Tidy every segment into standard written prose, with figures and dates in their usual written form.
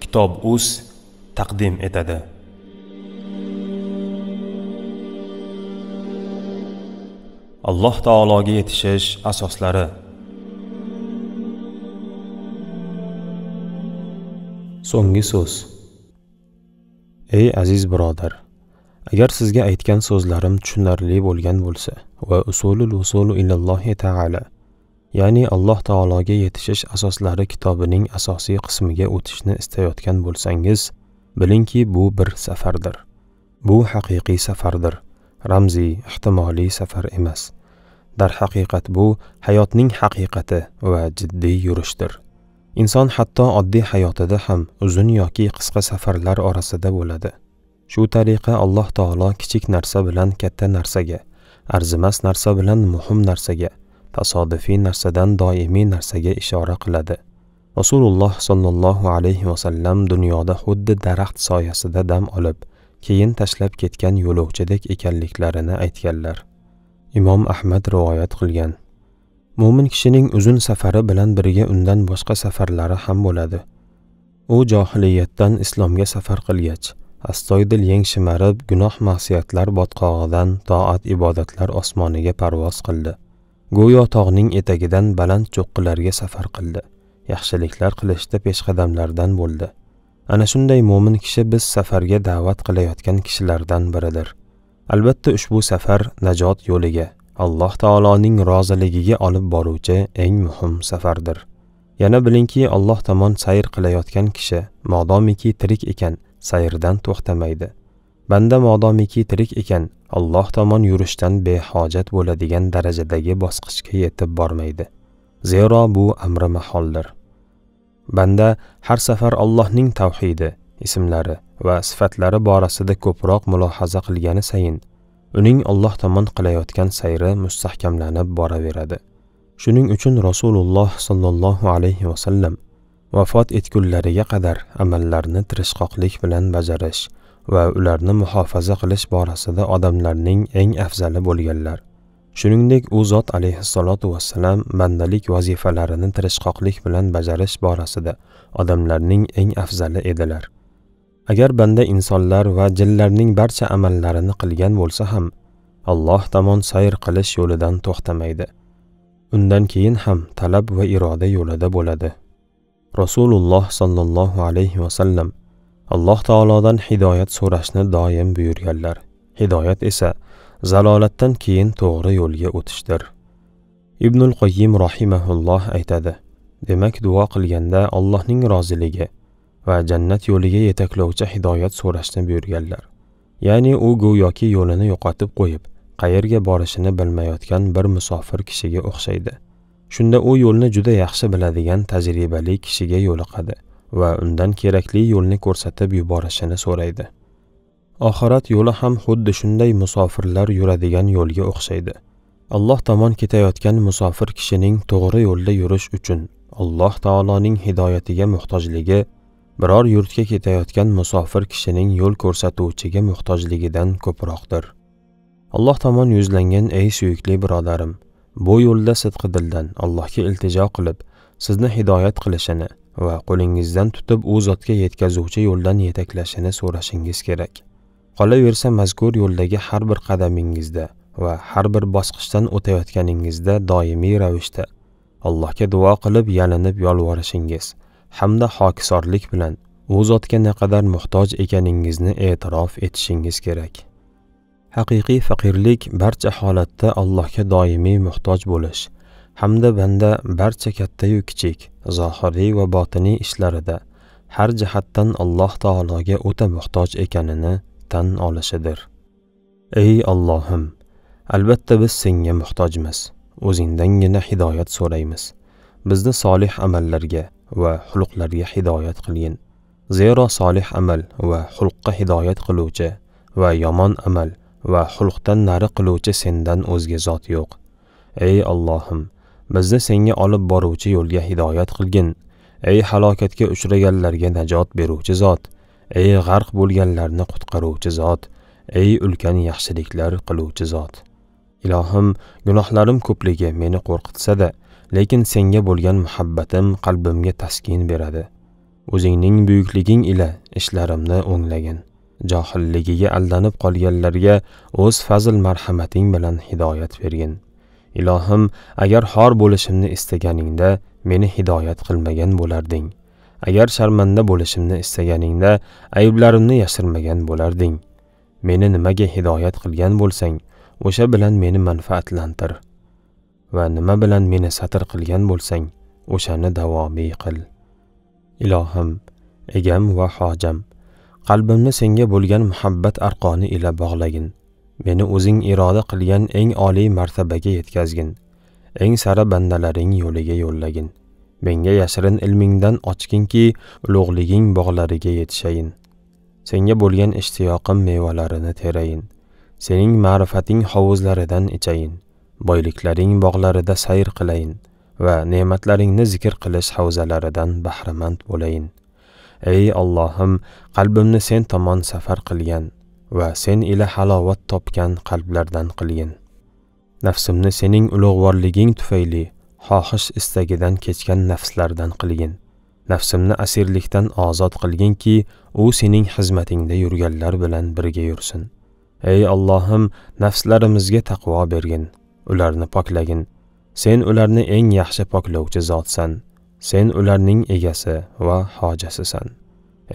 Kitob.uz taqdim etadi. Alloh taologa yetishish asoslari. So'nggi so'z. Ey aziz birodar, agar sizga aytgan so'zlarim tushunarli bo'lgan bo'lsa va usulul ilallohi ta'ala, ya'ni Alloh taologa yetishish asoslari kitobining asosiy qismiga o'tishni istayotgan bo'lsangiz, bilingki bu bir safardir. Bu haqiqiy safardir, ramziy, ehtimoliy safar emas. Darhaqiqat bu hayotning haqiqati va jiddiy yurishdir. Inson hatto oddiy hayotida ham uzun yoki qisqa safarlar orasida bo'ladi. Shu tariqa Alloh taolo kichik narsa bilan katta narsaga, arzimas narsa bilan muhim narsaga, tasodifiy narsadan doimiy narsaga ishora qiladi. Rasululloh sallallohu alayhi va sallam dunyoda xuddi daraxt soyasida dam olib, keyin tashlab ketgan yo'lovchidek ekanliklarini aytganlar. Imom Ahmad rivoyat qilgan. Mo'min kishining uzun safari bilan birga undan boshqa safarlari ham bo'ladi. U johiliyatdan islomga safar qilgach, astoydil yeng shimarib, gunoh ma'siyatlar botqog'idan toat ibodatlar osmoniga parvoz qildi. Go'yo tog'ning etagidan baland cho'qqilarga safar qildi. Yaxshiliklar qilishda peshqadamlardan bo'ldi. Ana shunday mo'min kishi biz safarga da'vat qilayotgan kishilardan biridir. Albatta ushbu safar najot yo'liga, Alloh taoloning roziligiga olib boruvchi eng muhim safardir. Yana bilingki, Alloh tomon sayr qilayotgan kishi modomiki tirik ekan, sayrdan to'xtamaydi. Banda modomiki tirik ekan, Alloh tomon yurishdan behojat bo'ladigan darajadagi bosqichga yetib bormaydi. Zero bu amri maholdir. Banda har safar Allohning tavhidi, ismlari va sifatlari borasida ko'proq mulohaza qilgani sayin, uning Alloh tomon qilayotgan sayri mustahkamlanib boraveradi. Shuning uchun Rasululloh sallallohu alayhi va sallam vafot etgunlariga qadar amallarni tirishqoqlik bilan bajarish va ularni muhofaza qilish borasida odamlarning eng afzali bo'lganlar. Shuningdek, u zot alayhissalatu vassalam bandalik vazifalarini tirishqoqlik bilan bajarish borasida odamlarning eng afzali edilar. Agar banda insonlar va jinlarning barcha amallarini qilgan bo'lsa ham, Alloh tomon sayr qilish yo'lidan to'xtamaydi. Undan keyin ham talab va iroda yo'lida bo'ladi. Rasululloh sallallohu alayhi va sallam Alloh taolodan hidoyat so'rashni doim buyurganlar. Hidoyat esa zalolatdan keyin to'g'ri yo'lga o'tishdir. Ibnul Qoyyim rahimahulloh aytadi: demak, duo qilganda Allohning roziligi va jannat yo'liga yetaklovchi hidoyat so'rashni buyurganlar. Ya'ni u go'yoki yo'lini yo'qotib qo'yib, qayerga borishini bilmayotgan bir musofir kishiga o'xshaydi. Shunda u yo'lni juda yaxshi biladigan tajribali kishiga yo'liqadi va undan kerakli yo'lni ko'rsatib yuborishini so'raydi. Oxirat yo'li ham xuddi shunday musofirlar yuradigan yo'lga o'xshaydi. Alloh tomon ketayotgan musofir kishining to'g'ri yo'lda yurish uchun Alloh taoloning hidoyatiga muhtojligi biror yurtga ketayotgan musofir kishining yo'l ko'rsatuvchiga muhtojligidan ko'proqdir. Alloh tomon yuzlangan ey suyukli birodarim, bu yo'lda sidqidildan Allohga iltijo qilib, sizni hidoyat qilishini va qo'lingizdan tutib u zotga yetkazuvchi yo'ldan yetaklashini so'rashingiz kerak. Qolaversa, mazkur yo'ldagi har bir qadamingizda va har bir bosqichdan o'tayotganingizda doimiy ravishda Allohga duo qilib yalinib yolvorishingiz hamda hokisorlik bilan u zotga naqadar muhtoj ekaningizni e'tirof etishingiz kerak. Haqiqiy faqirlik barcha holatda Allohga doimiy muhtoj bo'lish hamda banda barcha katta yu kichik, zohiriy va botiniy ishlarida har jihatdan Alloh taologa o'ta muhtoj ekanini tan olishidir. Ey Allohim, albatta biz senga muhtojmiz. O'zingdangina hidoyat so'raymiz. Bizni solih amallarga va xulqlarga hidoyat qilgin. Zero solih amal va xulqqa hidoyat qiluvchi va yomon amal va xulqdan nari qiluvchi sendan o'zga zot yo'q. Ey Allohim, bizni senga olib boruvchi yo'lga hidoyat qilgin. Ey halokatga uchraganlarga najot beruvchi zot, ey g'arq bo'lganlarni qutqaruvchi zot, ey ulkan yaxshiliklar qiluvchi zot. Ilohim, gunohlarim ko'pligi meni qo'rqitsa-da, lekin senga bo'lgan muhabbatim qalbimga taskin beradi. O'zingning buyukliging ila ishlarimni o'nglagin. Johilligiga aldanib qolganlarga o'z fazl marhamating bilan hidoyat bergin. Ilohim, agar xor bo'lishimni istaganingda meni hidoyat qilmagan bo'larding. Agar sharmanda bo'lishimni istaganingda ayblarimni yashirmagan bo'larding. Meni nimaga hidoyat qilgan bo'lsang, o'sha bilan meni manfaatlantir. Va nima bilan meni satr qilgan bo'lsang, o'shani davomiy qil. Ilohim, egam va hojam, qalbimni senga bo'lgan muhabbat arqoni ila bog'lagin. Meni o'zing iroda qilgan eng oliy martabaga yetkazgin. Eng sara bandalaring yo'liga yo'llagin. Menga yashirin ilmingdan ochginki, ulug'liging bog'lariga yetishayin. Senga bo'lgan ishtiyoqim mevalarini terayin. Sening ma'rifating hovuzlaridan ichayin. Boyliklaring bog'larida sayr qilayin va ne'matlaringni zikr qilish havzalaridan bahramand bo'layin. Ey Allohim, qalbimni sen tomon safar qilgan va sen ila halovat topgan qalblardan qilgin. Nafsimni sening ulug'vorliging tufayli xohish istagidan kechgan nafslardan qilgin. Nafsimni asirlikdan ozod qilginki, u sening xizmatingda yurganlar bilan birga yursin. Ey Allohim, nafslarimizga taqvo bergin, ularni poklagin. Sen ularni eng yaxshi poklovchi zotsan. Sen ularning egasi va hojasisan.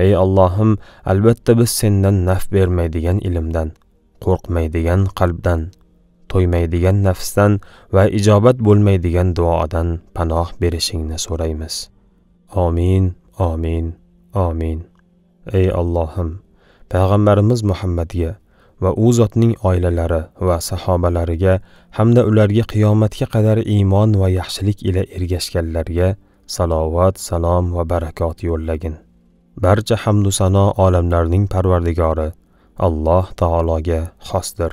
Ey Allohim, albatta biz sendan naf bermaydigan ilmdan, qo'rqmaydigan qalbdan, to'ymaydigan nafsdan va ijobat bo'lmaydigan duodan panoh berishingni so'raymiz. Amin, amin, amin. Ey Allohim, payg'ambarimiz Muhammadga va u zotning oilalari va sahobalariga hamda ularga qiyomatga qadar iymon va yaxshilik ila ergashganlarga salovat, salom va barakot yo'llagin. Barcha hamd va sano olamlarning Parvardigori Alloh taologa xosdir.